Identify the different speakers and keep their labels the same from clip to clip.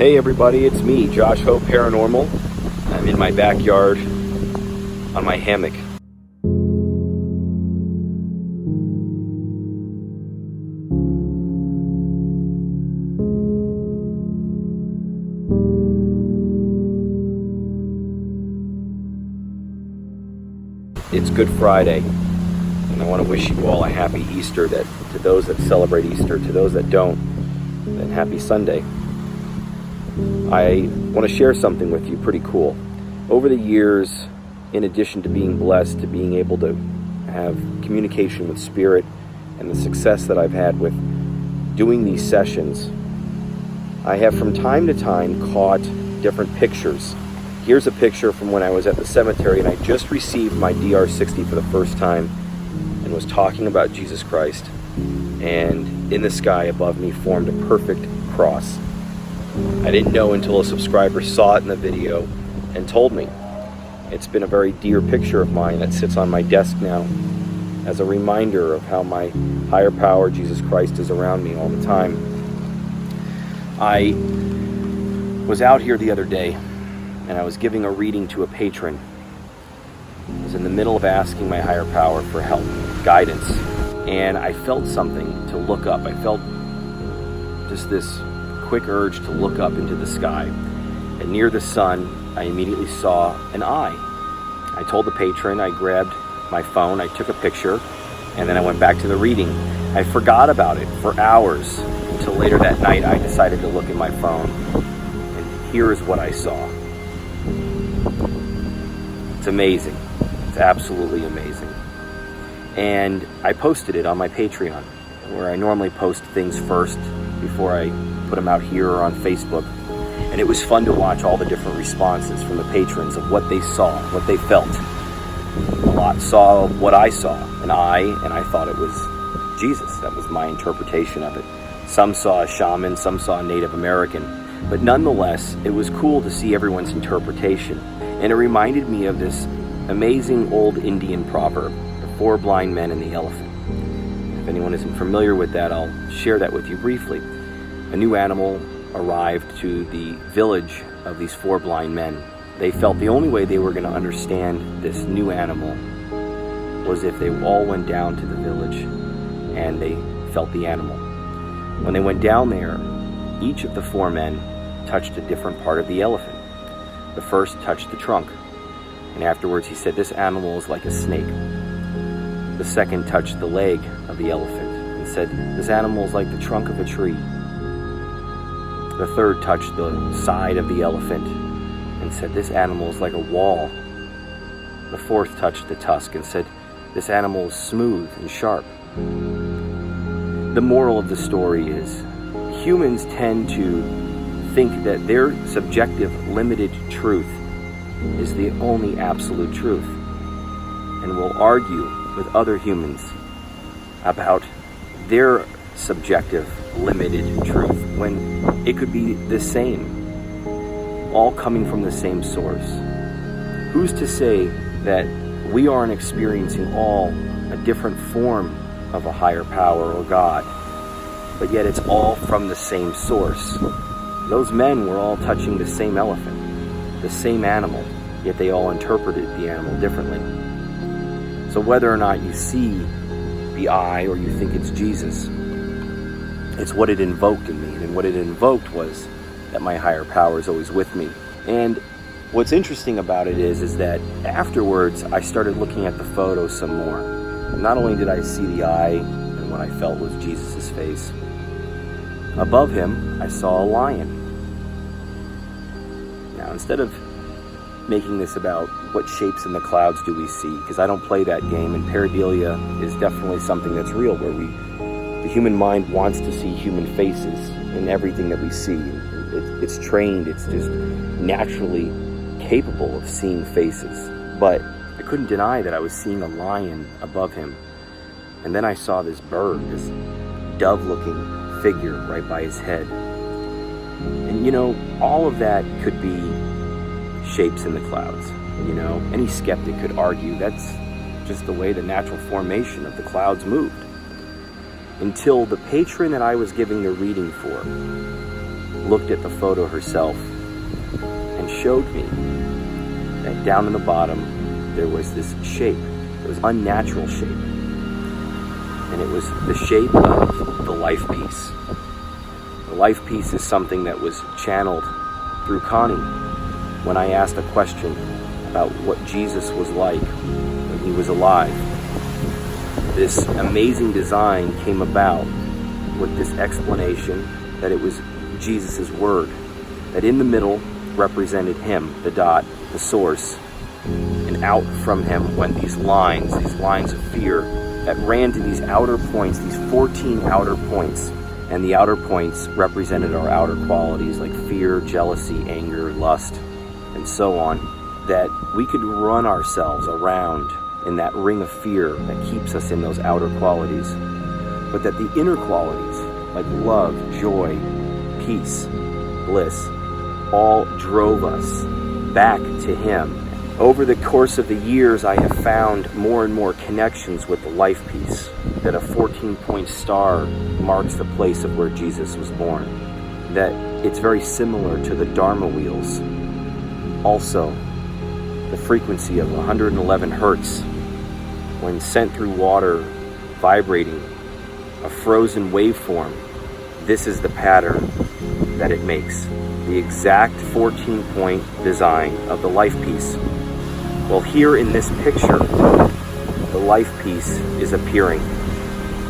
Speaker 1: Hey everybody, it's me, Josh Hope Paranormal. I'm in my backyard on my hammock. It's Good Friday, and I want to wish you all a happy Easter. That to those that celebrate Easter, to those that don't, then happy Sunday. I want to share something with you pretty cool. Over the years, in addition to being blessed, to being able to have communication with Spirit and the success that I've had with doing these sessions, I have from time to time caught different pictures. Here's a picture from when I was at the cemetery and I just received my DR60 for the first time and was talking about Jesus Christ, and in the sky above me formed a perfect cross. I didn't know until a subscriber saw it in the video and told me. It's been a very dear picture of mine that sits on my desk now as a reminder of how my higher power, Jesus Christ, is around me all the time. I was out here the other day and I was giving a reading to a patron. I was in the middle of asking my higher power for help, guidance, and I felt something to look up. I felt just this quick urge to look up into the sky, and near the sun I immediately saw an eye. I told the patron, I grabbed my phone, I took a picture, and then I went back to the reading. I forgot about it for hours until later that night I decided to look at my phone, and here is what I saw. It's amazing. It's absolutely amazing. And I posted it on my Patreon, where I normally post things first before I put them out here or on Facebook. And it was fun to watch all the different responses from the patrons of what they saw, what they felt. A lot saw what I saw, an eye, and I thought it was Jesus. That was my interpretation of it. Some saw a shaman, some saw a Native American. But nonetheless, it was cool to see everyone's interpretation. And it reminded me of this amazing old Indian proverb, the 4 blind men and the elephant. If anyone isn't familiar with that, I'll share that with you briefly. A new animal arrived to the village of these 4 blind men. They felt the only way they were going to understand this new animal was if they all went down to the village and they felt the animal. When they went down there, each of the 4 men touched a different part of the elephant. The first touched the trunk, and afterwards he said, "This animal is like a snake." The second touched the leg of the elephant and said, "This animal is like the trunk of a tree." The third touched the side of the elephant and said, "This animal is like a wall." The fourth touched the tusk and said, "This animal is smooth and sharp." The moral of the story is, humans tend to think that their subjective, limited truth is the only absolute truth, and will argue with other humans about their subjective, limited truth when it could be the same, all coming from the same source. Who's to say that we aren't experiencing all a different form of a higher power or God, but yet it's all from the same source? Those men were all touching the same elephant, the same animal, yet they all interpreted the animal differently. So whether or not you see the eye or you think it's Jesus, it's what it invoked in me. And what it invoked was that my higher power is always with me. And what's interesting about it is that afterwards I started looking at the photo some more. And not only did I see the eye and what I felt was Jesus' face, above him I saw a lion. Now, instead of making this about what shapes in the clouds do we see, because I don't play that game, and pareidolia is definitely something that's real, where the human mind wants to see human faces in everything that we see. It's trained, it's just naturally capable of seeing faces. But I couldn't deny that I was seeing a lion above him. And then I saw this bird, this dove-looking figure right by his head. And you know, all of that could be shapes in the clouds. You know, any skeptic could argue that's just the way the natural formation of the clouds moved. Until the patron that I was giving the reading for looked at the photo herself and showed me that down in the bottom there was this shape. It was unnatural shape. And it was the shape of the life piece. The life piece is something that was channeled through Connie when I asked a question about what Jesus was like when he was alive. This amazing design came about with this explanation that it was Jesus' word, that in the middle represented him, the dot, the source, and out from him went these lines of fear that ran to these outer points, these 14 outer points. And the outer points represented our outer qualities like fear, jealousy, anger, lust, and so on, that we could run ourselves around in that ring of fear that keeps us in those outer qualities, but that the inner qualities like love, joy, peace, bliss, all drove us back to him. Over the course of the years, I have found more and more connections with the life piece, that a 14-point star marks the place of where Jesus was born, that it's very similar to the Dharma wheels. Also, the frequency of 111 hertz, when sent through water, vibrating, a frozen waveform, this is the pattern that it makes. The exact 14-point design of the life piece. Well, here in this picture, the life piece is appearing,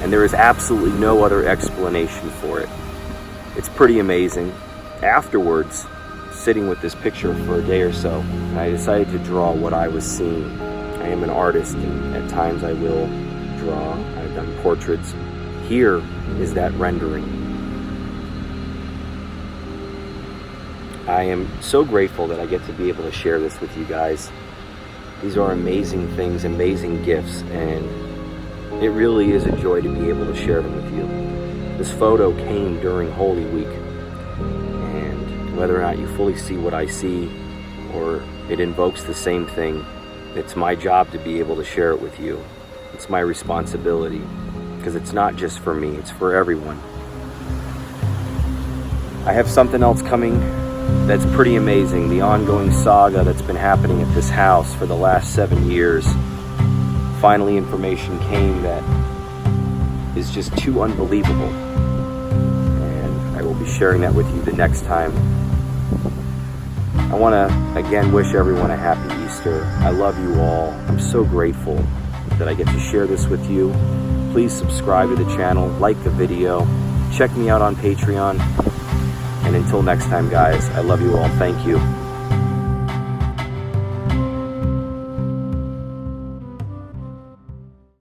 Speaker 1: and there is absolutely no other explanation for it. It's pretty amazing. Afterwards, sitting with this picture for a day or so, I decided to draw what I was seeing. I am an artist, and at times I will draw. I've done portraits. Here is that rendering. I am so grateful that I get to be able to share this with you guys. These are amazing things, amazing gifts, and it really is a joy to be able to share them with you. This photo came during Holy Week, and whether or not you fully see what I see, or it invokes the same thing, it's my job to be able to share it with you. It's my responsibility, because it's not just for me, it's for everyone. I have something else coming that's pretty amazing, the ongoing saga that's been happening at this house for the last 7 years. Finally, information came that is just too unbelievable, and I will be sharing that with you the next time. I want to again wish everyone a happy Easter. I love you all. I'm so grateful that I get to share this with you. Please subscribe to the channel, like the video, check me out on Patreon. And until next time, guys, I love you all. Thank you.